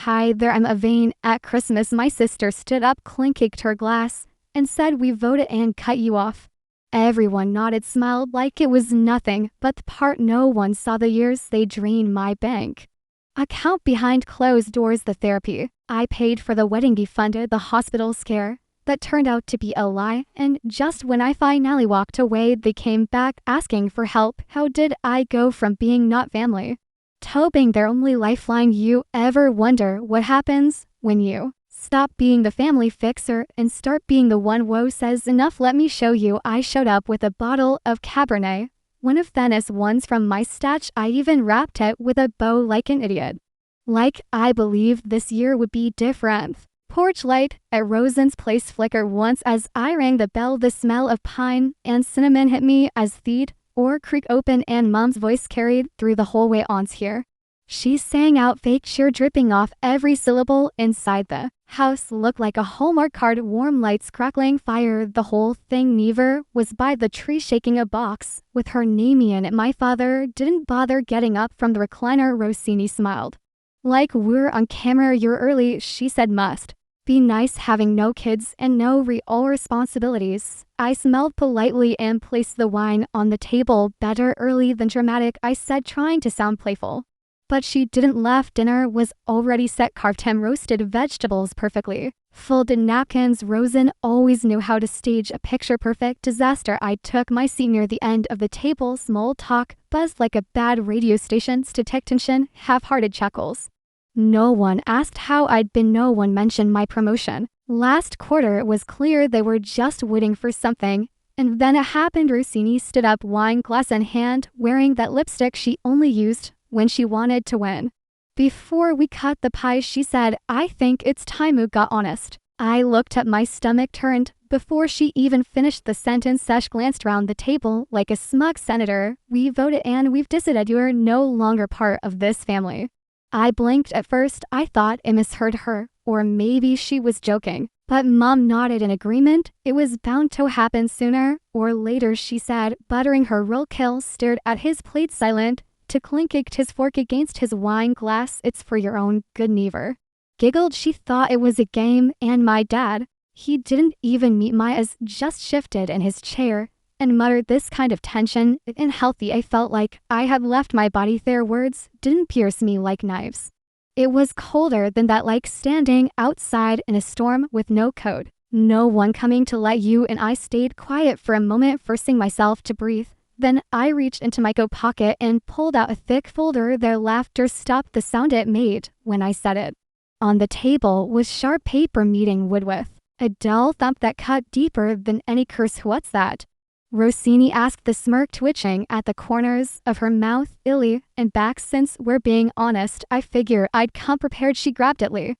Hi there, I'm Avane. At Christmas, my sister stood up, clinked her glass, and said we voted and cut you off. Everyone nodded, smiled like it was nothing, but the part no one saw the years they drained my bank account behind closed doors. The therapy I paid for the wedding defunded the hospital scare. That turned out to be a lie, and just when I finally walked away, they came back asking for help. How did I go from being not family to being their only lifeline? You ever wonder what happens when you stop being the family fixer and start being the one? Woe says enough, let me show you. I showed up with a bottle of Cabernet, one of Venice ones from my stash. I even wrapped it with a bow like an idiot. Like I believed this year would be different. Porch light at Rosen's place flickered once as I rang the bell. The smell of pine and cinnamon hit me as the door creaked open and Mom's voice carried through the whole way. On's here. She sang out, fake cheer dripping off every syllable. Inside the house looked like a Hallmark card, warm lights, crackling fire, the whole thing. Never was by the tree shaking a box with her name in it. My father didn't bother getting up from the recliner. Rossini smiled. Like we're on camera. You're early, she said. Must be nice having no kids and no real responsibilities. I smiled politely and placed the wine on the table. Better early than dramatic, I said, trying to sound playful. But she didn't laugh. Dinner was already set, carved ham roasted vegetables, perfectly folded napkins. Rosen always knew how to stage a picture-perfect disaster. I took my seat near the end of the table. Small talk buzzed like a bad radio station. Static tension, half-hearted chuckles. No one asked how I'd been. No one mentioned my promotion last quarter. It was clear they were just waiting for something. And then it happened. Rossini stood up, wine glass in hand, wearing that lipstick she only used when she wanted to win. Before we cut the pie, she said, I think it's time we got honest. I looked at my stomach, turned. Before she even finished the sentence, Sesh glanced around the table like a smug senator. We voted and we've decided you're no longer part of this family. I blinked. At first, I thought I misheard her, or maybe she was joking. But Mom nodded in agreement. It was bound to happen sooner or later, she said, buttering her roll. Kill stared at his plate, silent, to clinked his fork against his wine glass. It's for your own good. Never giggled. She thought it was a game. And my dad, he didn't even meet my eyes, just shifted in his chair and muttered, this kind of tension isn't healthy. I felt like I had left my body. Their words didn't pierce me like knives. It was colder than that, like standing outside in a storm with no coat. No one coming to let you in. I stayed quiet for a moment, forcing myself to breathe. Then I reached into my coat pocket and pulled out a thick folder. Their laughter stopped the sound it made when I said it. On the table was sharp paper meeting wood with a dull thump that cut deeper than any curse. What's that? Rossini asked, the smirk twitching at the corners of her mouth. Illy and back. Since we're being honest, I figure I'd come prepared. She grabbed it.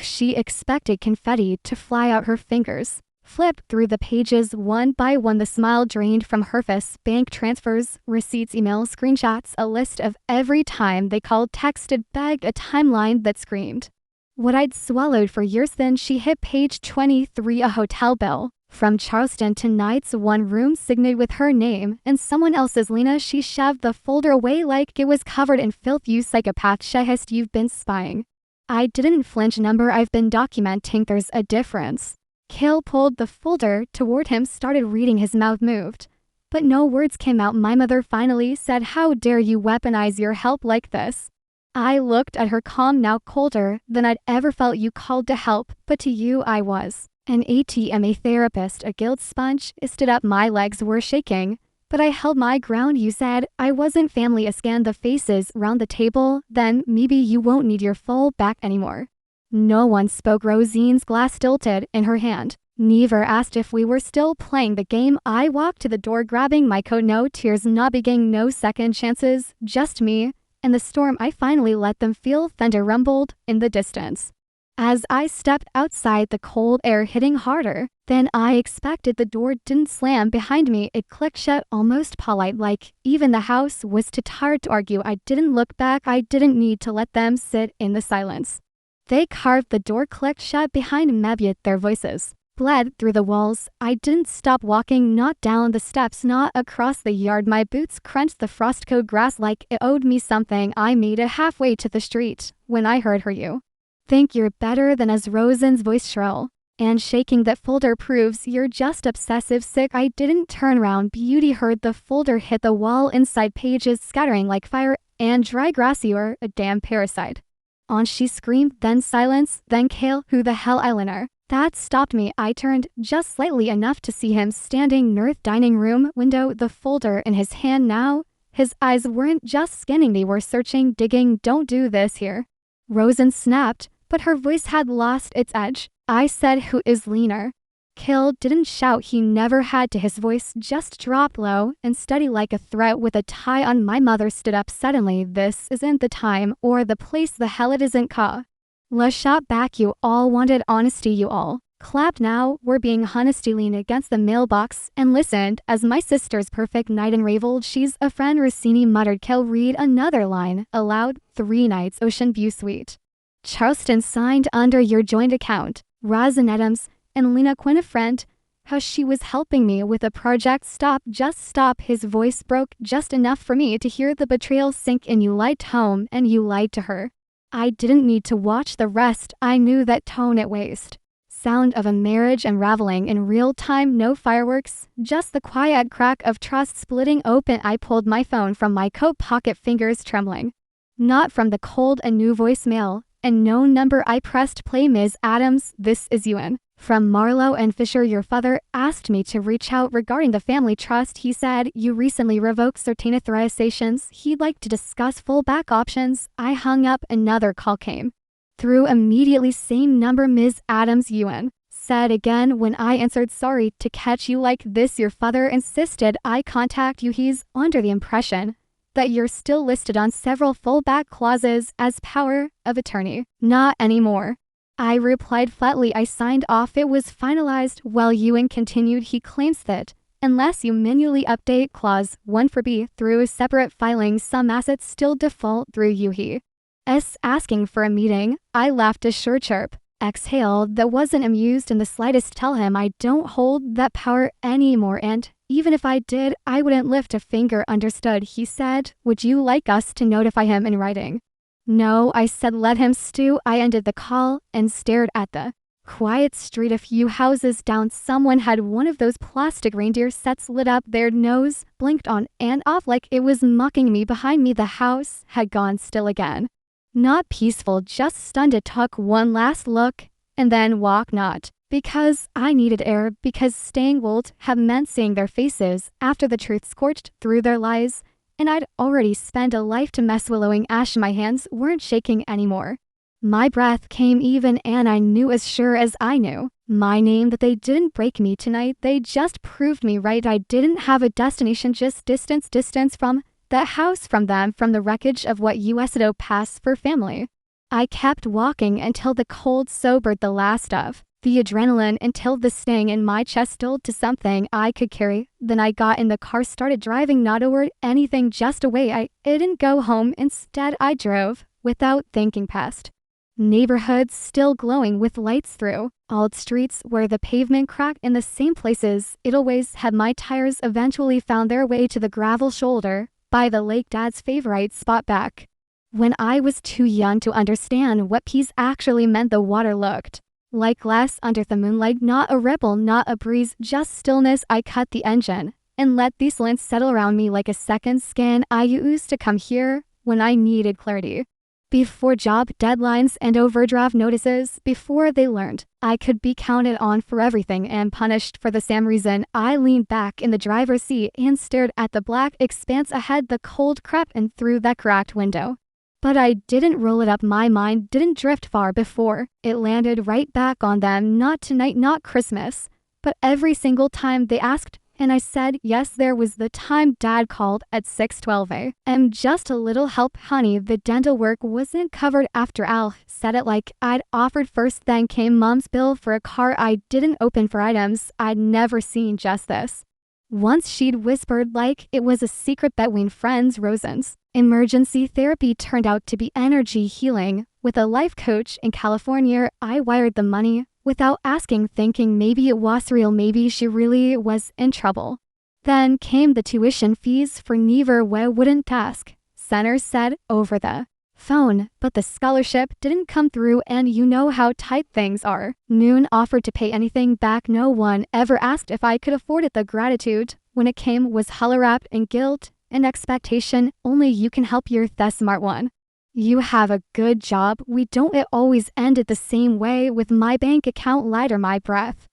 She expected confetti to fly out her fingers. Flipped through the pages one by one. The smile drained from her face. Bank transfers, receipts, emails, screenshots, a list of every time they called, texted, begged, a timeline that screamed what I'd swallowed for years. Then she hit page 23, a hotel bill from Charleston. Tonight's one room signed with her name and someone else's. Lena. She shoved the folder away like it was covered in filth. You psychopath, Shahist, you've been spying. I didn't flinch. Number I've been documenting. There's a difference. Kill pulled the folder toward him, started reading. His mouth moved, but no words came out. My mother finally said, how dare you weaponize your help like this? I looked at her, calm, now colder than I'd ever felt. You called to help, but to you I was an ATM, a therapist, a guilt sponge. I stood up. My legs were shaking, but I held my ground. You said I wasn't family. I scanned the faces round the table. Then maybe you won't need your full back anymore. No one spoke. Rosine's glass tilted in her hand. Never asked if we were still playing the game. I walked to the door, grabbing my coat. No tears, not beginning, no second chances, just me and the storm. I finally let them feel. Thunder rumbled in the distance as I stepped outside, the cold air hitting harder than I expected. The door didn't slam behind me. It clicked shut, almost polite, like even the house was too tired to argue. I didn't look back. I didn't need to let them sit in the silence. They carved. The door clicked shut behind me. Their voices bled through the walls. I didn't stop walking, not down the steps, not across the yard. My boots crunched the frost-coated grass like it owed me something. I made it halfway to the street when I heard her. You Think you're better than us, Rosen's voice shrill. And shaking that folder proves you're just obsessive sick. I didn't turn around. Beauty heard the folder hit the wall inside, pages scattering like fire, and dry grass. You're a damn parasite. On she screamed, then silence, then Kale, who the hell, Eleanor? That stopped me. I turned just slightly enough to see him standing near the dining room window, the folder in his hand now. His eyes weren't just scanning, they were searching, digging. Don't do this here. Rosen snapped, but her voice had lost its edge. I said, who is Leaner? Kale didn't shout, he never had to. His voice just dropped low and steady like a threat with a tie on. My mother stood up suddenly. This isn't the time or the place. The hell it isn't, Ka. La shot back. You all wanted honesty, you all clapped. Now we're being honesty. Leaned against the mailbox and listened as my sister's perfect night unraveled. She's a friend, Rossini muttered. Kale, read another line aloud. 3 nights, Ocean View Suite. Charleston signed under your joint account. Rosin Adams and Lena Quinn, a friend. How she was helping me with a project. Stop, just stop. His voice broke just enough for me to hear the betrayal sink in. You lied home and you lied to her. I didn't need to watch the rest. I knew that tone at waste. Sound of a marriage unraveling in real time. No fireworks, just the quiet crack of trust splitting open. I pulled my phone from my coat pocket, fingers trembling. Not from the cold and new voicemail. And no number. I pressed play. Ms. Adams, this is Ewan. From Marlowe and Fisher. Your father asked me to reach out regarding the family trust. He said you recently revoked certain authorizations. He'd like to discuss fallback options. I hung up. Another call came through immediately. Same number. Ms. Adams, Ewan said again when I answered. Sorry to catch you like this. Your father insisted I contact you. He's under the impression that you're still listed on several fallback clauses as power of attorney. Not anymore. I replied flatly. I signed off. It was finalized. Well, Ewan continued. He claims that unless you manually update clause 1 for B through separate filing, some assets still default through you. He is asking for a meeting. I laughed. A sure chirp. Exhale that wasn't amused in the slightest. Tell him I don't hold that power anymore, and even if I did, I wouldn't lift a finger. Understood, he said. Would you like us to notify him in writing? No, I said, let him stew. I ended the call and stared at the quiet street a few houses down. Someone had one of those plastic reindeer sets lit up. Their nose blinked on and off like it was mocking me. Behind me, the house had gone still again. Not peaceful, just stunned. It took one last look and then walk. Not because I needed air, because staying would have meant seeing their faces after the truth scorched through their lies, and I'd already spent a life to mess. Willowing ash. My hands weren't shaking anymore. My breath came even, and I knew as sure as I knew my name that they didn't break me tonight. They just proved me right. I didn't have a destination, just distance from that house, from them, from the wreckage of what USO passed for family. I kept walking until the cold sobered the last of the adrenaline, until the sting in my chest stilled to something I could carry. Then I got in the car, started driving, not a word, anything, just away. I didn't go home. Instead, I drove without thinking past neighborhoods still glowing with lights through old streets where the pavement cracked in the same places it always had. My tires eventually found their way to the gravel shoulder by the lake, Dad's favorite spot back when I was too young to understand what peace actually meant. The water looked like glass under the moonlight, not a ripple, not a breeze, just stillness. I cut the engine and let these lints settle around me like a second skin. I used to come here when I needed clarity. Before job deadlines and overdraft notices, before they learned I could be counted on for everything and punished for the same reason. I leaned back in the driver's seat and stared at the black expanse ahead. The cold crept in through that cracked window. But I didn't roll it up. My mind didn't drift far before it landed right back on them. Not tonight, not Christmas, but every single time they asked, and I said yes. There was the time Dad called at 6:12 a.m. Just a little help, honey. The dental work wasn't covered after. Al said it like I'd offered first. Then came Mom's bill for a car I didn't open, for items I'd never seen. Just this once, she'd whispered like it was a secret between friends. Rosen's emergency therapy turned out to be energy healing with a life coach in California. I wired the money without asking, thinking maybe it was real, maybe she really was in trouble. Then came the tuition fees for neither. We wouldn't ask, Center said over the phone, but the scholarship didn't come through and you know how tight things are. Noon offered to pay anything back. No one ever asked if I could afford it. The gratitude, when it came, was hollow wrapped in guilt and expectation. Only you can help. You're the smart one. You have a good job. We don't. It always ended the same way, with my bank account lighter, my breath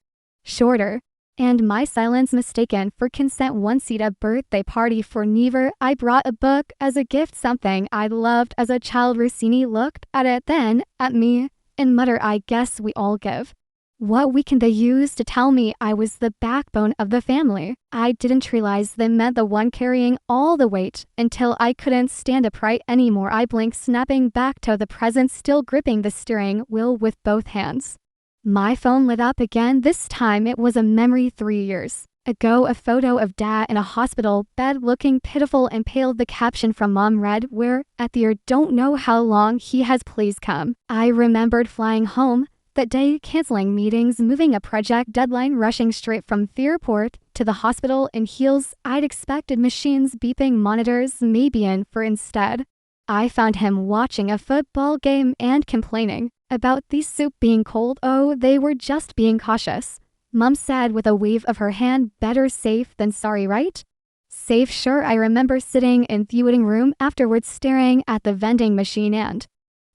shorter, and my silence mistaken for consent. Once at a birthday party for neither, I brought a book as a gift, something I loved as a child. Rossini looked at it, then at me, and muttered, I guess we all give what we can. They used to tell me I was the backbone of the family. I didn't realize they meant the one carrying all the weight, until I couldn't stand upright anymore. I blinked, snapping back to the present, still gripping the steering wheel with both hands. My phone lit up again. This time it was a memory. 3 years ago, a photo of Dad in a hospital bed, looking pitiful and pale. The caption from Mom read, "We're at the don't know how long he has, please come." I remembered flying home that day, canceling meetings, moving a project deadline, rushing straight from the airport to the hospital in heels. I'd expected machines, beeping monitors, maybe in for instead. I found him watching a football game and complaining about the soup being cold. Oh, they were just being cautious, Mom said with a wave of her hand. Better safe than sorry, right? Safe, sure. I remember sitting in the waiting room afterwards, staring at the vending machine and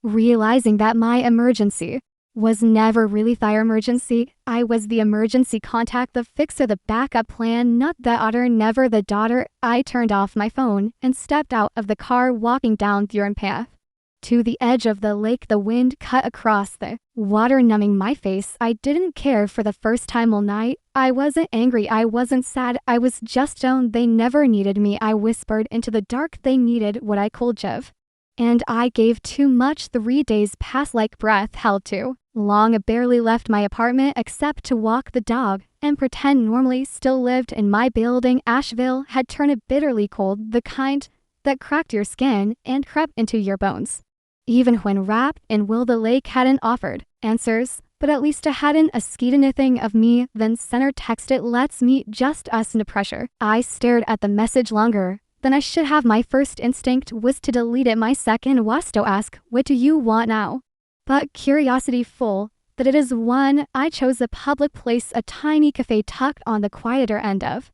realizing that my emergency was never really the emergency. I was the emergency contact, the fixer, the backup plan, not the otter, never the daughter. I turned off my phone and stepped out of the car, walking down the path to the edge of the lake. The wind cut across the water, numbing my face. I didn't care. For the first time all night, I wasn't angry, I wasn't sad, I was just stoned. They never needed me. I whispered into the dark. They needed what I could give, and I gave too much. 3 days passed like breath held too long. I barely left my apartment except to walk the dog and pretend normally still lived in my building. Asheville had turned bitterly cold, the kind that cracked your skin and crept into your bones. Even when wrapped in wool, the lake hadn't offered answers, but at least it hadn't asked anything of me. Then Center texted, "Let's meet, just us." No pressure. I stared at the message longer than I should have. My first instinct was to delete it. My second was to ask, "What do you want now?" But curiosity full that it is one, I chose a public place, a tiny cafe tucked on the quieter end of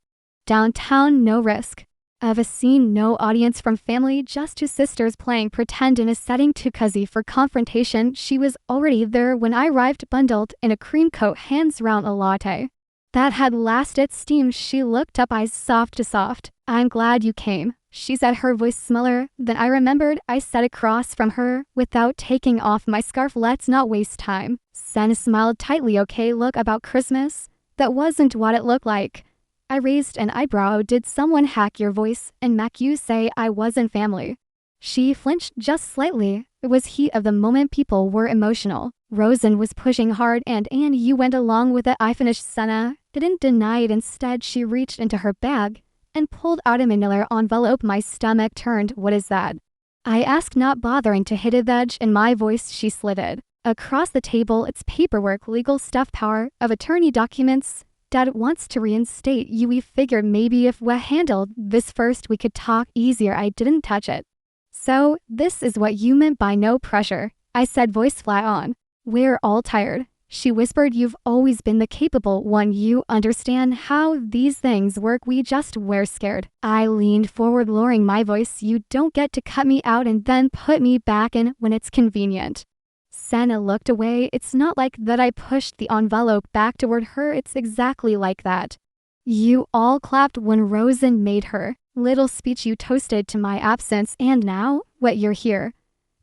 downtown. No risk of a scene, no audience from family, just two sisters playing pretend in a setting too cozy for confrontation. She was already there when I arrived, bundled in a cream coat, hands round a latte that had lasted steam. She looked up, eyes soft to soft. "I'm glad you came," she said, her voice smaller than I remembered. I sat across from her without taking off my scarf. "Let's not waste time." Senna smiled tightly. "Okay, look, about Christmas, that wasn't what it looked like." I raised an eyebrow. "Did someone hack your voice and make you say I wasn't family?" She flinched just slightly. It was heat of the moment. People were emotional. Rosen was pushing hard and you went along with it. I finished. Senna didn't deny it. Instead, she reached into her bag and pulled out a manila envelope. My stomach turned. "What is that?" I asked, not bothering to hit the edge in my voice. She slid it across the table. "It's paperwork, legal stuff, power of attorney documents. Dad wants to reinstate you. We figured maybe if we handled this first, we could talk easier." I didn't touch it. "So, this is what you meant by no pressure," I said, voice flat on. "We're all tired," she whispered. "You've always been the capable one. You understand how these things work. We just were scared." I leaned forward, lowering my voice. "You don't get to cut me out and then put me back in when it's convenient." Senna looked away. "It's not like that." I pushed the envelope back toward her. "It's exactly like that. You all clapped when Rosen made her little speech. You toasted to my absence, and now, what, you're here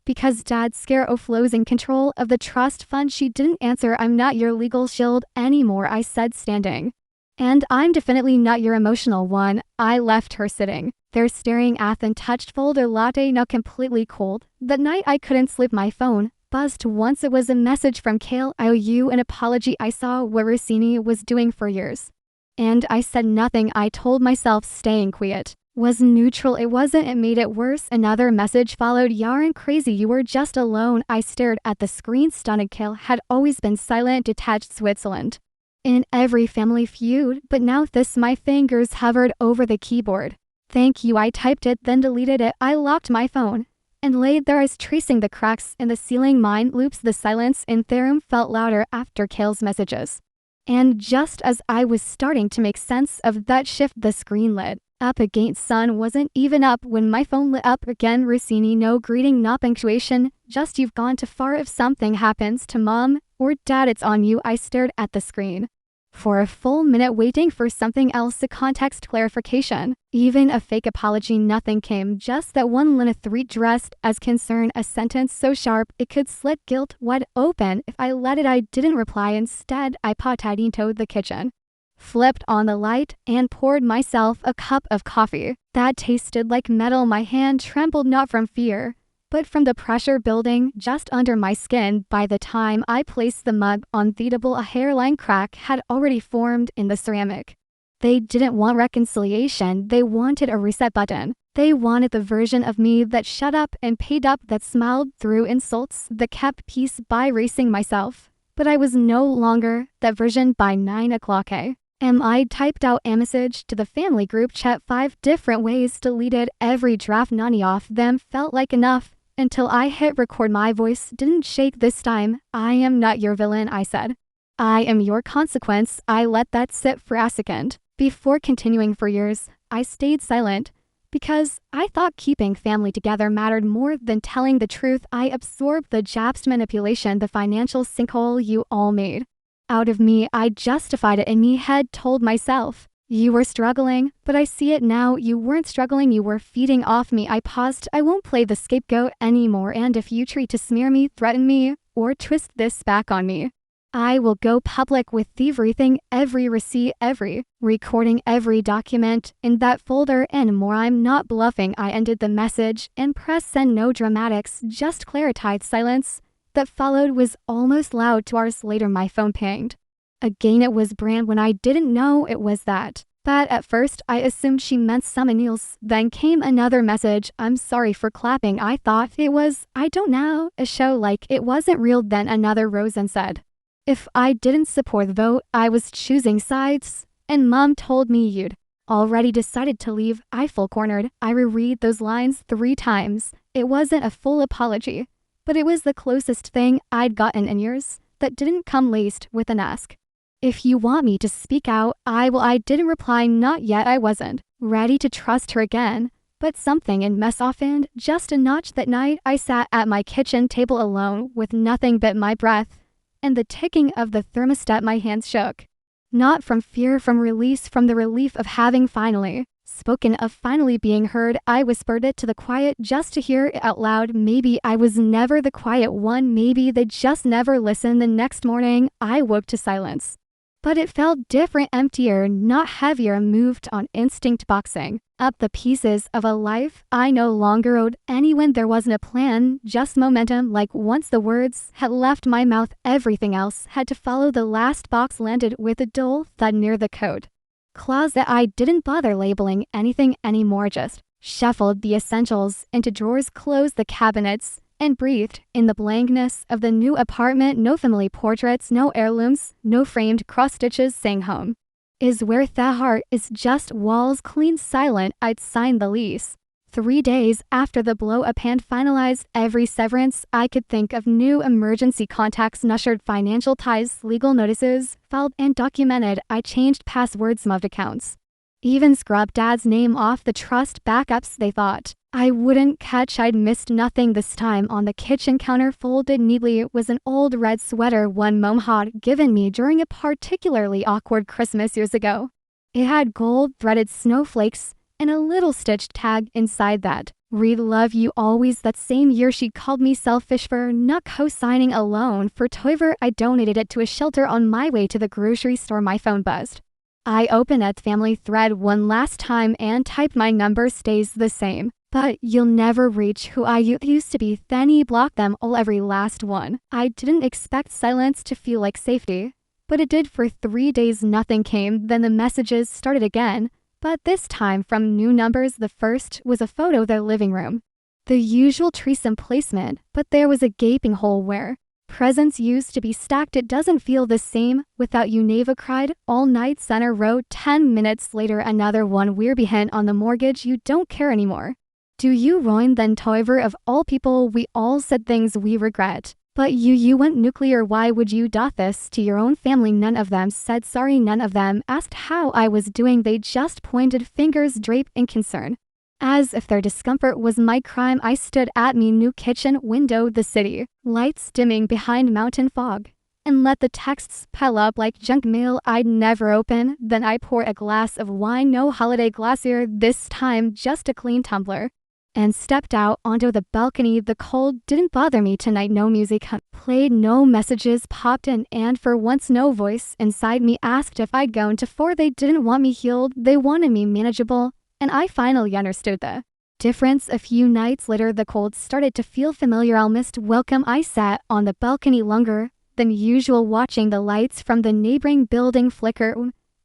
because Dad's scare of losing control of the trust fund." She didn't answer. "I'm not your legal shield anymore," I said, standing. "And I'm definitely not your emotional one." I left her sitting there staring at the untouched folder latte, now completely cold. That night I couldn't sleep. My phone buzzed once. It was a message from Kale. "I owe you an apology. I saw what Rossini was doing for years, and I said nothing." I told myself staying quiet was neutral. It wasn't. It made it worse. Another message followed. "You aren't crazy. You were just alone." I stared at the screen, stunned. Kale had always been silent, detached, Switzerland in every family feud, but now this. My fingers hovered over the keyboard. "Thank you." I typed it, then deleted it. I locked my phone and laid their eyes tracing the cracks in the ceiling. Mind loops. The silence in the room felt louder after Kale's messages. And just as I was starting to make sense of that shift, the screen lit up again. Sun wasn't even up when my phone lit up again. Rossini, no greeting, no punctuation, just "You've gone too far. If something happens to mom or dad, it's on you." I stared at the screen for a full minute, waiting for something else, a context, clarification, even a fake apology. Nothing came, just that one line, 3 dressed as concern, a sentence so sharp it could slit guilt wide open if I let it. I didn't reply. Instead, I potted into the kitchen, flipped on the light, and poured myself a cup of coffee that tasted like metal. My hand trembled, not from fear, but from the pressure building just under my skin. By the time I placed the mug on the table, a hairline crack had already formed in the ceramic. They didn't want reconciliation, they wanted a reset button. They wanted the version of me that shut up and paid up, that smiled through insults, that kept peace by racing myself. But I was no longer that version. By 9 o'clock a.m. I typed out a message to the family group chat 5 different ways, deleted every draft. None of them felt like enough until I hit record. My voice didn't shake this time. "I am not your villain," I said. "I am your consequence." I let that sit for a second before continuing. For years, I stayed silent because I thought keeping family together mattered more than telling the truth. I absorbed the Jap's manipulation, the financial sinkhole you all made out of me. I justified it in me had told myself, "You were struggling, but I see it now. You weren't struggling, you were feeding off me." I paused. "I won't play the scapegoat anymore, and if you try to smear me, threaten me, or twist this back on me, I will go public with everything, every receipt, every recording, every document in that folder and more." I'm not bluffing. I ended the message and pressed send. No dramatics, just clarified. Silence that followed was almost loud. 2 hours later, my phone pinged again. It was Brand. When I didn't know it was that. But at first, I assumed she meant someone else. Then came another message. "I'm sorry for clapping. I thought it was, I don't know, a show, like it wasn't real." Then another rose and said, "If I didn't support the vote, I was choosing sides. And mom told me you'd already decided to leave." I full cornered. I reread those lines 3 times. It wasn't a full apology, but it was the closest thing I'd gotten in years that didn't come laced with an ask. "If you want me to speak out, I will." I didn't reply. Not yet. I wasn't ready to trust her again. But something in mess softened just a notch. That night, I sat at my kitchen table alone with nothing but my breath and the ticking of the thermostat. My hands shook. Not from fear, from release, from the relief of having finally spoken, of finally being heard. I whispered it to the quiet just to hear it out loud. Maybe I was never the quiet one. Maybe they just never listened. The next morning, I woke to silence. But it felt different, emptier, not heavier. Moved on instinct, boxing up the pieces of a life I no longer owed anyone. There wasn't a plan, just momentum. Like once the words had left my mouth, everything else had to follow. The last box landed with a dull thud near the coat closet. I didn't bother labeling anything anymore, just shuffled the essentials into drawers, closed the cabinets, and breathed in the blankness of the new apartment. No family portraits, no heirlooms, no framed cross stitches saying home is where the heart is. Just walls, clean, silent. I'd signed the lease 3 days after the blow-up and finalized every severance I could think of. New emergency contacts, nurtured financial ties, legal notices, filed and documented. I changed passwords, moved accounts, even scrubbed Dad's name off the trust backups. They thought I wouldn't catch. I'd missed nothing this time. On the kitchen counter, folded neatly, was an old red sweater one mom had given me during a particularly awkward Christmas years ago. It had gold threaded snowflakes and a little stitched tag inside that read, "Love you always." That same year, she called me selfish for not co-signing a loan for Toiver. I donated it to a shelter on my way to the grocery store. My phone buzzed. I opened that family thread one last time and typed, "My number stays the same, but you'll never reach who I used to be." Then he blocked them all, every last one. I didn't expect silence to feel like safety, but it did. For 3 days, nothing came. Then the messages started again, but this time from new numbers. The first was a photo of their living room. The usual threesome placement, but there was a gaping hole where presents used to be stacked. "It doesn't feel the same without you," Neva cried. All night, Center wrote. 10 minutes later, another one. "We're behind on the mortgage. You don't care anymore. Do you ruin then however of all people we all said things we regret. But you went nuclear, why would you do this to your own family? None of them said sorry, none of them asked how I was doing, they just pointed fingers draped in concern. As if their discomfort was my crime, I stood at me new kitchen window, the city lights dimming behind mountain fog, and let the texts pile up like junk mail I'd never open. Then I poured a glass of wine, no holiday glacier this time, just a clean tumbler, and stepped out onto the balcony. The cold didn't bother me tonight, no music played, no messages popped in, and for once no voice inside me asked if I'd gone too far. They didn't want me healed, they wanted me manageable, and I finally understood the difference. A few nights later the cold started to feel familiar, almost welcome. I sat on the balcony longer than usual, watching the lights from the neighboring building flicker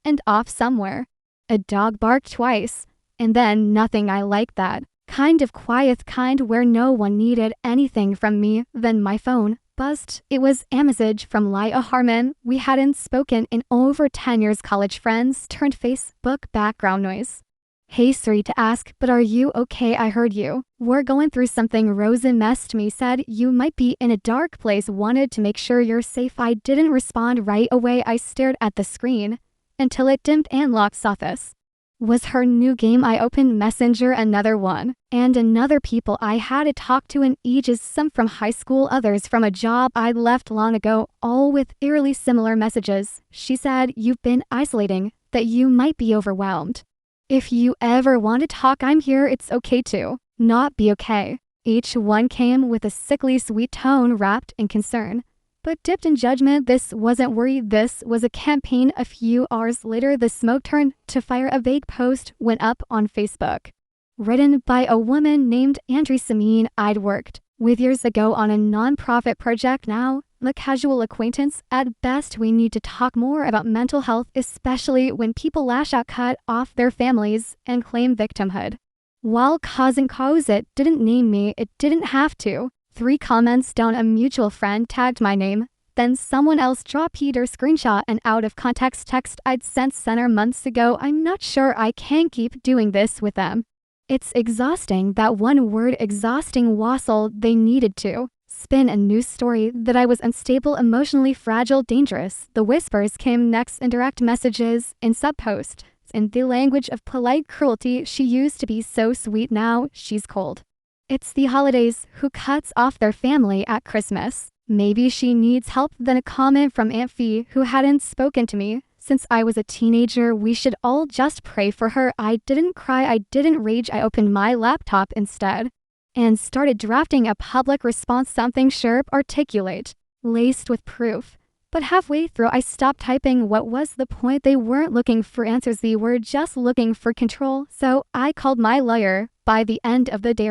and off somewhere. A dog barked twice, and then nothing. I liked that kind of quiet kind where no one needed anything from me. Then my phone buzzed. It was a message from Leah Harmon. We hadn't spoken in over 10 years. College friends turned Facebook background noise. Hey Siri to ask, but are you okay? I heard you were going through something. Rosen messaged me, said you might be in a dark place, wanted to make sure you're safe. I didn't respond right away. I stared at the screen until it dimmed and locked. Sophos was her new game. I opened Messenger, another one, and another people I hadn't talked to in ages, some from high school, others from a job I'd left long ago, all with eerily similar messages. She said, you've been isolating, that you might be overwhelmed. If you ever want to talk, I'm here. It's okay to not be okay. Each one came with a sickly sweet tone wrapped in concern, but dipped in judgment. This wasn't worry, this was a campaign. A few hours later, the smoke turned to fire. A vague post went up on Facebook, written by a woman named Andrea Samin I'd worked with years ago on a nonprofit project. Now the casual acquaintance at best. We need to talk more about mental health, especially when people lash out, cut off their families, and claim victimhood. While causing cause, it didn't name me, it didn't have to. 3 comments down, a mutual friend tagged my name. Then someone else dropped Peter's screenshot and out of context text I'd sent Center months ago. I'm not sure I can keep doing this with them. It's exhausting, that one word, exhausting. Wassel, they needed to spin a news story that I was unstable, emotionally fragile, dangerous. The whispers came next, indirect messages in subposts in the language of polite cruelty. She used to be so sweet, now she's cold. It's the holidays. Who cuts off their family at Christmas? Maybe she needs help. Then a comment from Aunt Fee, who hadn't spoken to me since I was a teenager. We should all just pray for her. I didn't cry, I didn't rage. I opened my laptop instead and started drafting a public response, something sharp, articulate, laced with proof. But halfway through, I stopped typing. What was the point? They weren't looking for answers, they were just looking for control. So I called my lawyer. By the end of the day,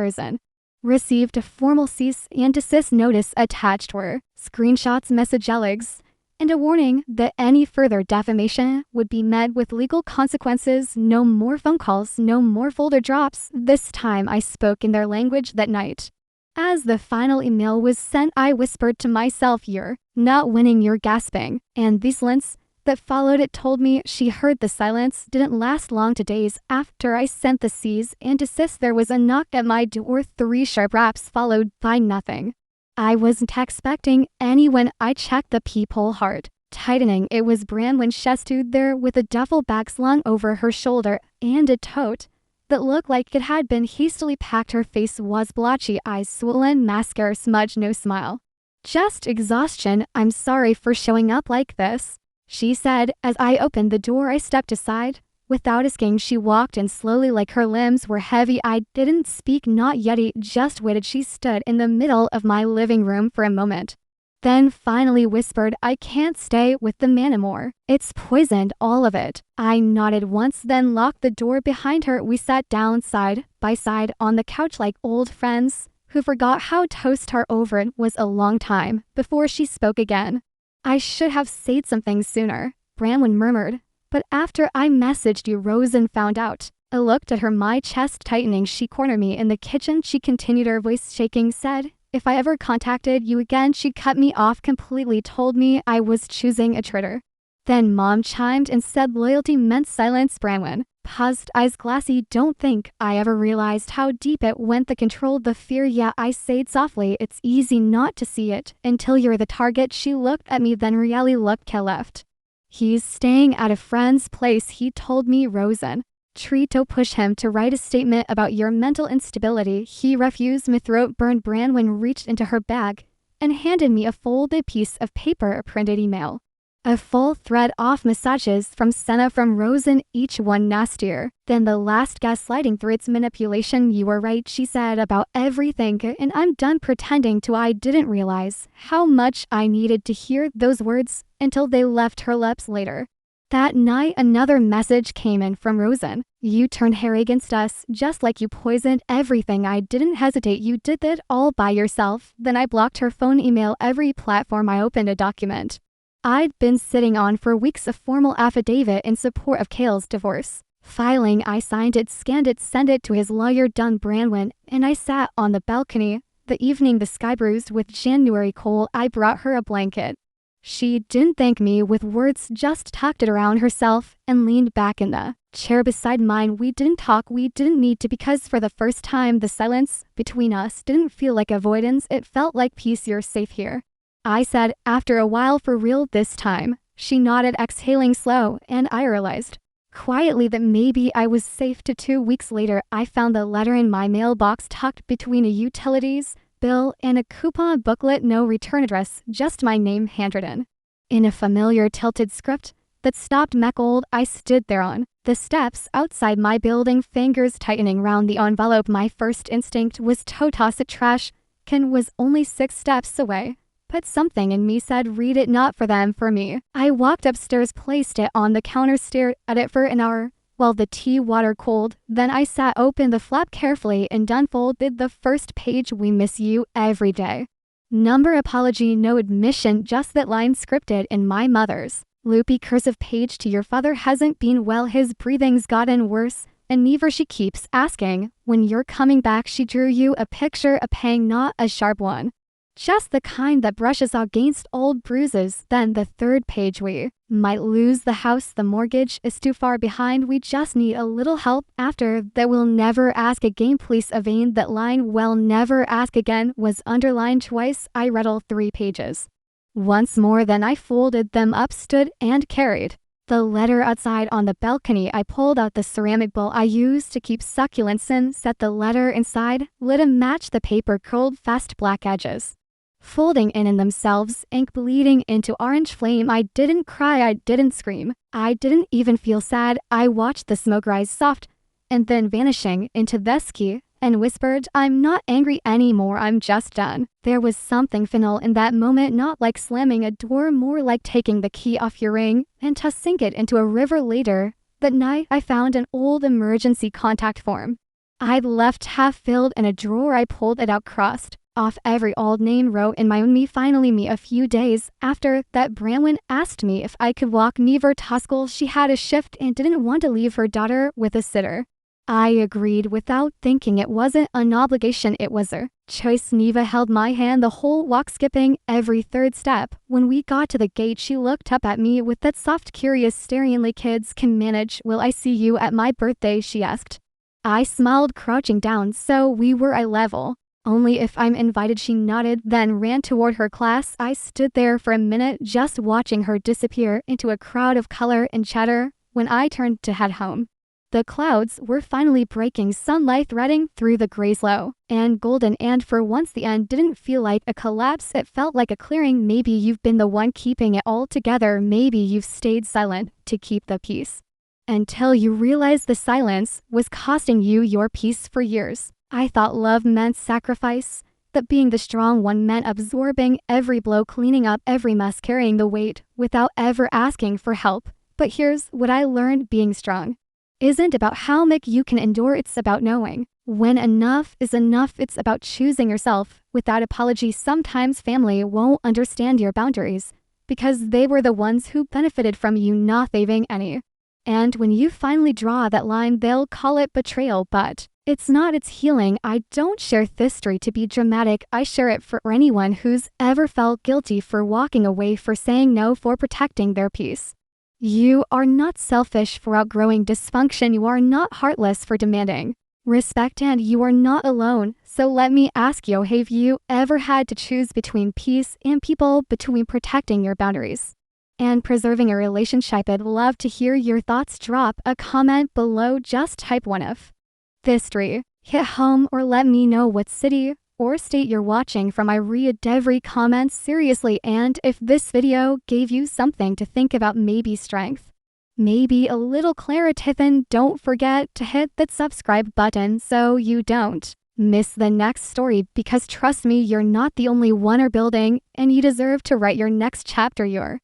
received a formal cease and desist notice. Attached were screenshots, messagelegs, and a warning that any further defamation would be met with legal consequences. No more phone calls, no more folder drops. This time I spoke in their language that night. As the final email was sent, I whispered to myself, you're not winning, you're gasping. And the silence that followed it told me she heard. The silence didn't last long. 2 days after I sent the cease and desist, there was a knock at my door. 3 sharp raps followed by nothing. I wasn't expecting anyone. I checked the peephole, heart tightening. It was Branwen. She stood there with a duffel bag slung over her shoulder and a tote that looked like it had been hastily packed. Her face was blotchy, eyes swollen, mascara smudged, no smile. Just exhaustion. I'm sorry for showing up like this, she said. As I opened the door, I stepped aside. Without asking, she walked in slowly, like her limbs were heavy. I didn't speak, not yet, just waited. She stood in the middle of my living room for a moment, then finally whispered, I can't stay with the man anymore. It's poisoned, all of it. I nodded once, then locked the door behind her. We sat down side by side on the couch like old friends who forgot how to start over. It was a long time before she spoke again. I should have said something sooner, Branwen murmured. But after I messaged you, Rosen found out. I looked at her, my chest tightening. She cornered me in the kitchen. She continued, her voice shaking, said, if I ever contacted you again, she'd cut me off completely, told me I was choosing a traitor. Then Mom chimed and said loyalty meant silence. Branwen Paused, eyes glassy. Don't think I ever realized how deep it went. The control, the fear. Yeah, I said softly. It's easy not to see it until you're the target. She looked at me, then really looked left. He's staying at a friend's place, he told me. Rosen tried to push him to write a statement about your mental instability. He refused. My throat burned. Branwen reached into her bag and handed me a folded piece of paper, a printed email. A full thread of messages from Senna, from Rosen, each one nastier than the last, gaslighting through its manipulation. You were right, she said, about everything, and I'm done pretending to. I didn't realize how much I needed to hear those words until they left her lips later. That night, another message came in from Rosen. You turned Harry against us, just like you poisoned everything. I didn't hesitate. You did it all by yourself. Then I blocked her phone, email, every platform. I opened a document I'd been sitting on for weeks, a formal affidavit in support of Cale's divorce. Filing, I signed it, scanned it, sent it to his lawyer, done. Branwen and I sat on the balcony. The evening the sky bruised with January cold, I brought her a blanket. She didn't thank me with words, just tucked it around herself and leaned back in the chair beside mine. We didn't talk, we didn't need to, because for the first time the silence between us didn't feel like avoidance, it felt like peace. You're safe here, I said, after a while. For real this time? She nodded, exhaling slow, and I realized quietly that maybe I was safe too. 2 weeks later, I found the letter in my mailbox, tucked between a utilities bill and a coupon booklet. No return address, just my name handwritten in a familiar tilted script that stopped. Meckled, I stood there on the steps outside my building, fingers tightening round the envelope. My first instinct was to toss it. Trash can was only 6 steps away. But something in me said, read it, not for them, for me. I walked upstairs, placed it on the counter, stared at it for an hour while the tea water cooled. Then I sat, opened the flap carefully, and unfolded the first page. We miss you every day. Number apology, no admission, just that line scripted in my mother's loopy cursive page. To your father hasn't been well, his breathing's gotten worse, and never she keeps asking when you're coming back. She drew you a picture, a pang, not a sharp one, just the kind that brushes against old bruises. Then the third page, we might lose the house, the mortgage is too far behind, we just need a little help. After that, we'll never ask again, please. Evane that line, well, never ask again, was underlined twice. I read all 3 pages once more, then I folded them up, stood and carried the letter outside on the balcony. I pulled out the ceramic bowl I used to keep succulents in, set the letter inside, lit a match. The paper curled fast, black edges folding in themselves, ink bleeding into orange flame. I didn't cry, I didn't scream, I didn't even feel sad. I watched the smoke rise soft and then vanishing into the ski, and whispered, I'm not angry anymore, I'm just done. There was something final in that moment, not like slamming a door, more like taking the key off your ring and to sink it into a river. Later that night, I found an old emergency contact form I'd left half filled in a drawer. I pulled it out, crossed off every old name, wrote in my own me. Finally me. A few days after that, Branwen asked me if I could walk Never to school. She had a shift and didn't want to leave her daughter with a sitter. I agreed without thinking. It wasn't an obligation, it was a choice. Neva held my hand the whole walk, skipping every third step. When we got to the gate, she looked up at me with that soft, curious staring only kids can manage. Will I see you at my birthday, she asked. I smiled, crouching down so we were eye level. Only if I'm invited, she nodded, then ran toward her class. I stood there for a minute, just watching her disappear into a crowd of color and chatter. When I turned to head home, the clouds were finally breaking, sunlight threading through the grays, low and golden, and for once the end didn't feel like a collapse, it felt like a clearing. Maybe you've been the one keeping it all together, maybe you've stayed silent to keep the peace until you realized the silence was costing you your peace. For years, I thought love meant sacrifice, that being the strong one meant absorbing every blow, cleaning up every mess, carrying the weight without ever asking for help. But here's what I learned: being strong isn't about how much you can endure, it's about knowing when enough is enough. It's about choosing yourself without apology. Sometimes family won't understand your boundaries because they were the ones who benefited from you not having any. And when you finally draw that line, they'll call it betrayal, but it's not, it's healing. I don't share this story to be dramatic. I share it for anyone who's ever felt guilty for walking away, for saying no, for protecting their peace. You are not selfish for outgrowing dysfunction. You are not heartless for demanding respect, and you are not alone. So let me ask you, have you ever had to choose between peace and people, between protecting your boundaries and preserving a relationship? I'd love to hear your thoughts. Drop a comment below. Just type one of this three. Hit home or let me know what city or state you're watching from. I read every comment seriously, and if this video gave you something to think about, maybe strength, maybe a little clarity, then don't forget to hit that subscribe button so you don't miss the next story, because trust me, you're not the only one are building, and you deserve to write your next chapter. Your